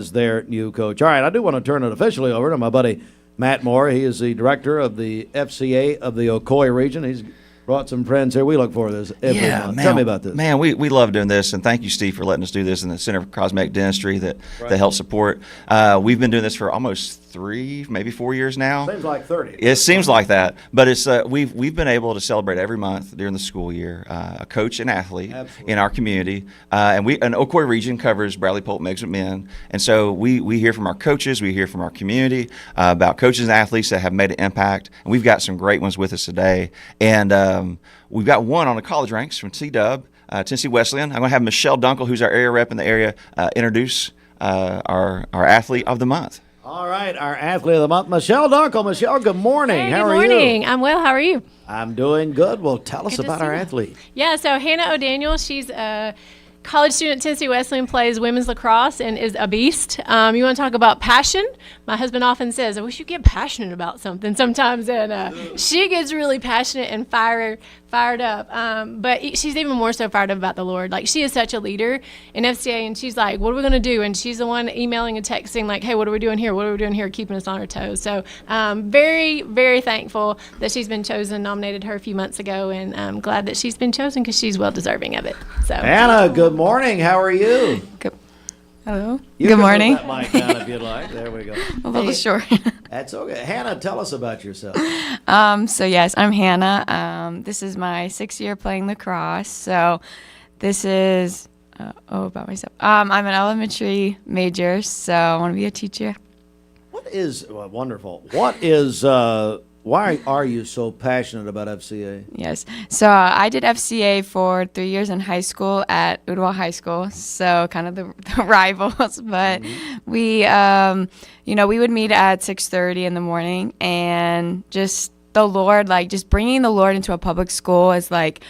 is their new coach. All right, I do want to turn it officially over to my buddy Matt Moore. He is the director of the FCA of the Ocoee region. He's brought some friends here. We look for this every month. Man, Tell me about this. Man, we love doing this, and thank you, Steve, for letting us do this in the Center for Cosmetic Dentistry that helps support. We've been doing this for almost 3, maybe 4 years now. Seems like 30. It seems like that, but it's we've been able to celebrate every month during the school year a coach and athlete in our community, and Ocoee region covers Bradley, Polk, Meigs, McMinn, and so we hear from our coaches, we hear from our community about coaches and athletes that have made an impact, and we've got some great ones with us today, and we've got one on the college ranks from C-Dub, Tennessee Wesleyan. I'm going to have Michelle Dunkel, who's our area rep in the area, introduce our athlete of the month. All right, our athlete of the month, Michelle Dunkel. Michelle, good morning. Hey, How are good morning. you? I'm well. How are you? I'm doing good. Well, tell us Good to about see our you. athlete. Yeah, so Hannah O'Daniel, she's a college student at Tennessee Wesleyan, plays women's lacrosse, and is a beast. You want to talk about passion? My husband often says, I wish you get passionate about something sometimes, and she gets really passionate and fired up. But she's even more so fired up about the Lord. Like, she is such a leader in FCA, and she's like, what are we going to do? And she's the one emailing and texting, like, hey, what are we doing here? What are we doing here? Keeping us on our toes. So very, very thankful that she's been chosen, nominated her a few months ago, and I'm glad that she's been chosen because she's well deserving of it. So Hannah, good morning. How are you? Good. Hello. You Good can morning. Put that mic down if you'd like. There we go. A little short. That's okay. Hannah, tell us about yourself. So yes, I'm Hannah. This is my 6th year playing lacrosse. So this is about myself. I'm an elementary major, so I want to be a teacher. What is wonderful? What is why are you so passionate about FCA? Yes. So I did FCA for 3 years in high school at Ocoee High School. So kind of the rivals, but we, we would meet at 6:30 in the morning, and just the Lord, like just bringing the Lord into a public school is like,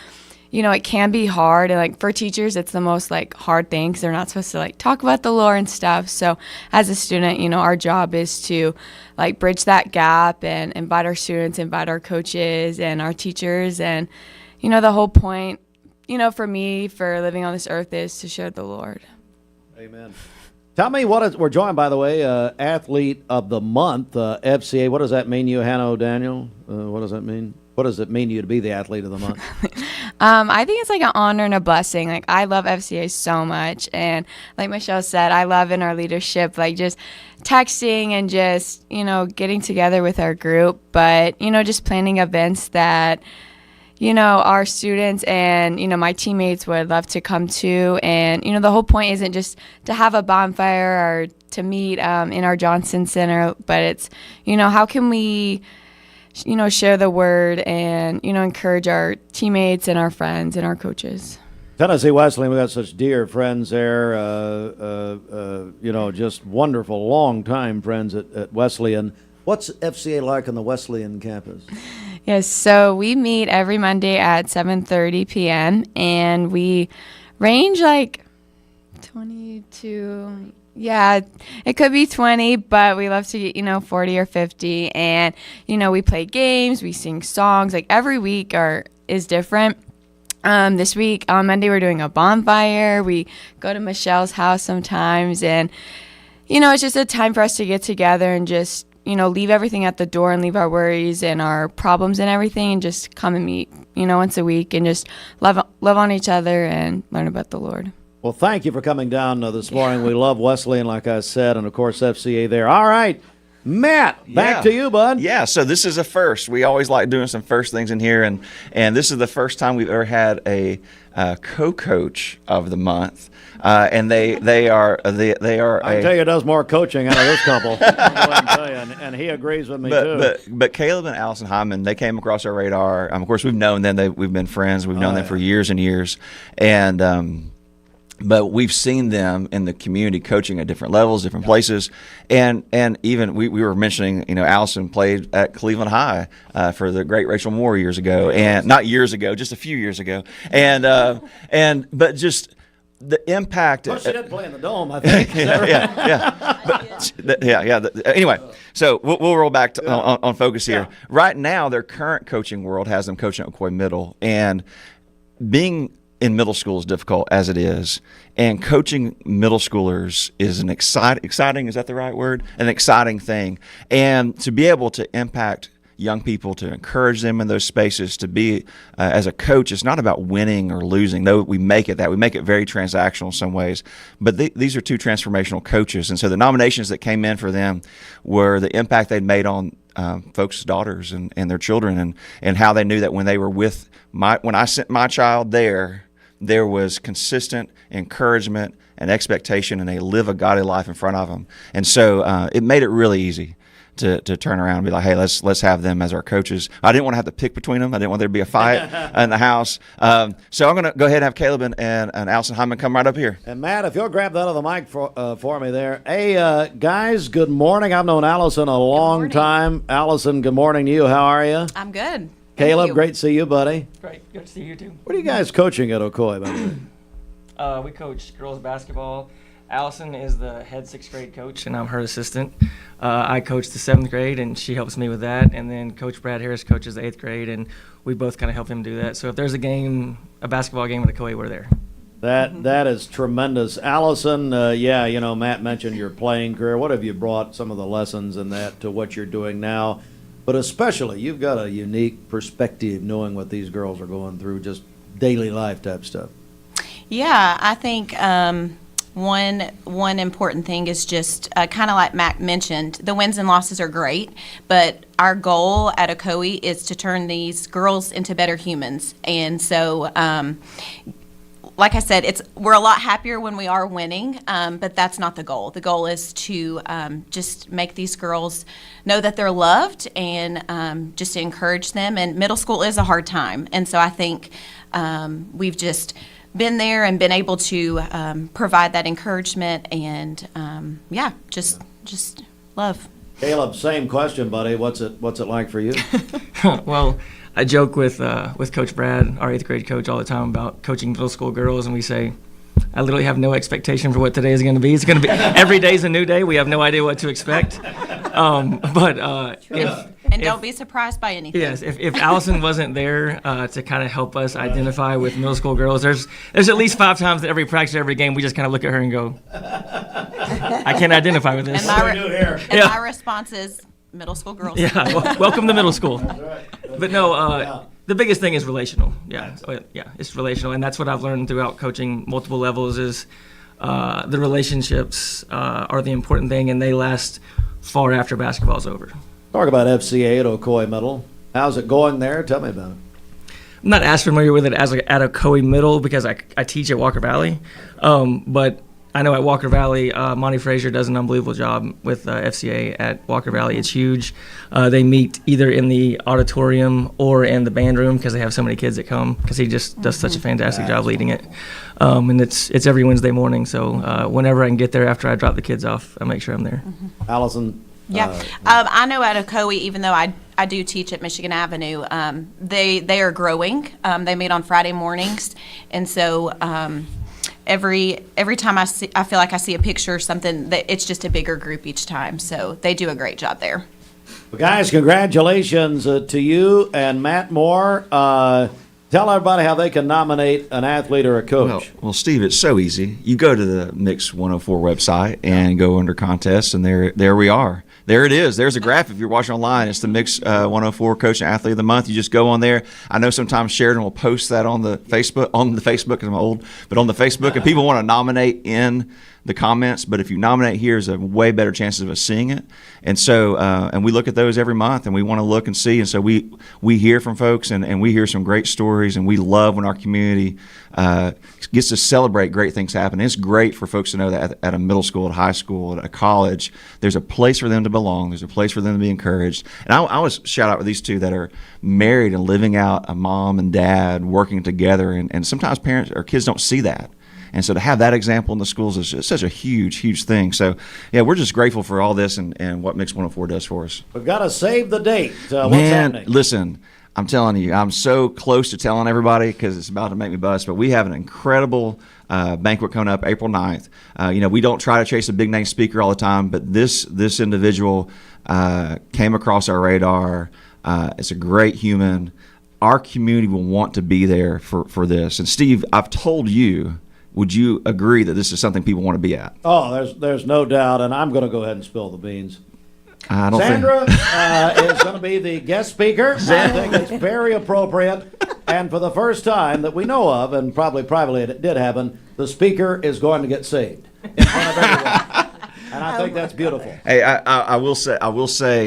it can be hard, and like for teachers, it's the most like hard thing because they're not supposed to like talk about the Lord and stuff. So as a student, our job is to like bridge that gap and invite our students, invite our coaches and our teachers, and the whole point, for me, for living on this earth is to share the Lord. Amen. Tell me we're joined, by the way, athlete of the month, FCA. What does that mean, you, Hannah O'Daniel? What does that mean? What does it mean to you to be the athlete of the month? I think it's like an honor and a blessing. Like, I love FCA so much, and like Michelle said, I love in our leadership, like just texting and just getting together with our group, but just planning events that our students and my teammates would love to come to. And the whole point isn't just to have a bonfire or to meet in our Johnson Center, but it's how can we share the word and, encourage our teammates and our friends and our coaches. Tennessee Wesleyan, we got such dear friends there, just wonderful, long-time friends at Wesleyan. What's FCA like on the Wesleyan campus? Yes, so we meet every Monday at 7:30 p.m., and we range like 20 to... Yeah, it could be 20, but we love to get, 40 or 50. And, we play games, we sing songs. Like, every week is different. This week, on Monday, we're doing a bonfire. We go to Michelle's house sometimes. And, it's just a time for us to get together and just, leave everything at the door and leave our worries and our problems and everything and just come and meet, once a week and just love on each other and learn about the Lord. Well, thank you for coming down this morning. We love Wesleyan, like I said, and, of course, FCA there. All right, Matt, back to you, bud. Yeah, so this is a first. We always like doing some first things in here, and this is the first time we've ever had a co-coach of the month, and they are. I tell you, does more coaching out of this couple. I tell you, and he agrees with me too. But Caleb and Allison Hyman, they came across our radar. Of course, we've known them. We've been friends. We've known them for years and years, and. But we've seen them in the community coaching at different levels, different places, and even we were mentioning, Allison played at Cleveland High for the great Rachel Moore years ago, and not years ago, just a few years ago, but just the impact. Well, she did play in the Dome, I think. Anyway, so we'll roll back on focus here. Right now, their current coaching world has them coaching at Ocoee Middle, and being in middle school is difficult as it is, and coaching middle schoolers is an exciting, is that the right word? An exciting thing. And to be able to impact young people, to encourage them in those spaces, to be, as a coach, it's not about winning or losing. Though we make it that. We make it very transactional in some ways. But these are two transformational coaches. And so the nominations that came in for them were the impact they'd made on folks' daughters and their children, and how they knew that when they were with when I sent my child there was consistent encouragement and expectation, and they live a godly life in front of them. And so it made it really easy to turn around and be like, hey, let's have them as our coaches. I didn't want to have to pick between them. I didn't want there to be a fight in the house. So I'm going to go ahead and have Caleb and Allison Hyman come right up here. And Matt, if you'll grab that other mic for me there. Hey, guys, good morning. I've known Allison a long time. Allison, good morning to you. How are you? I'm good. Caleb, great to see you, buddy. Great. Good to see you, too. What are you guys coaching at Ocoee, by the way? We coach girls basketball. Allison is the head 6th grade coach, and I'm her assistant. I coach the 7th grade, and she helps me with that. And then Coach Brad Harris coaches the 8th grade, and we both kind of help him do that. So if there's a basketball game at Ocoee, we're there. That is tremendous. Allison, Matt mentioned your playing career. What have you brought some of the lessons in that to what you're doing now? But especially, you've got a unique perspective knowing what these girls are going through, just daily life type stuff. Yeah, I think one important thing is just kind of like Mac mentioned, the wins and losses are great, but our goal at Ocoee is to turn these girls into better humans. And so, like I said, we're a lot happier when we are winning, but that's not the goal. The goal is to just make these girls know that they're loved, and just to encourage them. And middle school is a hard time, and so I think we've just been there and been able to provide that encouragement, and just love. Caleb, same question, buddy. What's it like for you? Well, I joke with Coach Brad, our 8th grade coach, all the time about coaching middle school girls, and we say, I literally have no expectation for what today is going to be. It's going to be every day's a new day. We have no idea what to expect. Don't be surprised by anything. Yes, if Allison wasn't there to kind of help us identify with middle school girls, there's at least 5 times at every practice, every game, we just kind of look at her and go, I can't identify with this. And my response is, middle school girls. Yeah, welcome to middle school. That's right. But no, the biggest thing is relational. Yeah, it's relational, and that's what I've learned throughout coaching multiple levels is the relationships are the important thing, and they last far after basketball's over. Talk about FCA at Ocoee Middle. How's it going there? Tell me about it. I'm not as familiar with it as at Ocoee Middle because I teach at Walker Valley, but I know at Walker Valley, Monty Frazier does an unbelievable job with FCA at Walker Valley. It's huge. They meet either in the auditorium or in the band room because they have so many kids that come because he just does such a fantastic job leading it. And it's every Wednesday morning. So whenever I can get there after I drop the kids off, I make sure I'm there. Allison? Yeah. I know at Ocoee, even though I do teach at Michigan Avenue, they are growing. They meet on Friday mornings. And so every time I feel like I see a picture or something, that it's just a bigger group each time. So they do a great job there. Well, guys, congratulations to you and Matt Moore. Tell everybody how they can nominate an athlete or a coach. Well, Steve, it's so easy. You go to the Mix 104 website and go under contests, and there we are. There it is. There's a graph if you're watching online. It's the Mix 104 Coach and Athlete of the Month. You just go on there. I know sometimes Sheridan will post that on the Facebook, because I'm old, but on the Facebook, and people want to nominate in the comments, but if you nominate here, there's a way better chances of us seeing it. And so, and we look at those every month, and we want to look and see. And so we hear from folks, and we hear some great stories, and we love when our community gets to celebrate great things happening. It's great for folks to know that at a middle school, at a high school, at a college, there's a place for them to belong. There's a place for them to be encouraged. And I always shout out with these two that are married and living out a mom and dad working together, and sometimes parents or kids don't see that. And so to have that example in the schools is just such a huge, huge thing. So, yeah, we're just grateful for all this and what Mix 104 does for us. We've got to save the date. What's Man, happening? Listen, I'm telling you, I'm so close to telling everybody because it's about to make me bust, but we have an incredible banquet coming up April 9th. We don't try to chase a big-name speaker all the time, but this individual came across our radar. It's a great human. our community will want to be there for this. And Steve, I've told you, would you agree that this is something people want to be at? Oh, there's no doubt, and I'm going to go ahead and spill the beans. I don't Sandra is going to be the guest speaker. I think it's very appropriate. And for the first time that we know of, and probably privately it did happen, the speaker is going to get saved in front of everyone. And I think that's beautiful. Hey, I will say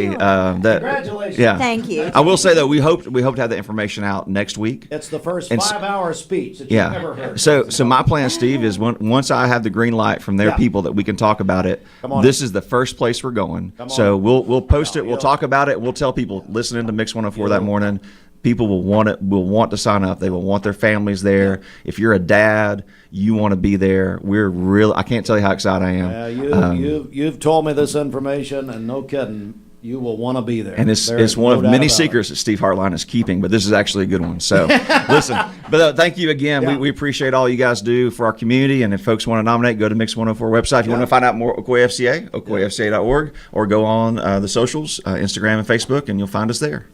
that. Congratulations. Yeah. Thank you. I will say though, we hope to have that information out next week. It's the first And 5-hour speech that you've ever heard. So my plan, Steve, is once I have the green light from their Yeah. people that we can talk about it. Come on This in. is the first place we're going. Come on So in. we'll post it. We'll you'll- talk about it. We'll tell people listening to Mix 104 that morning. People will want it. Will want to sign up. They will want their families there. If you're a dad, you want to be there. We're real. I can't tell you how excited I am. You've told me this information, and no kidding, you will want to be there. And it's There is one no of doubt many about it. secrets that Steve Hartline is keeping, but this is actually a good one. So listen, but thank you again. Yeah. We appreciate all you guys do for our community. And if folks want to nominate, go to Mix 104 website. If you want to find out more, Ocoee FCA, ocoeefca.org, or go on the socials, Instagram and Facebook, and you'll find us there.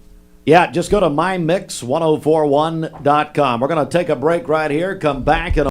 Yeah, just go to mymix1041.com. We're going to take a break right here, come back in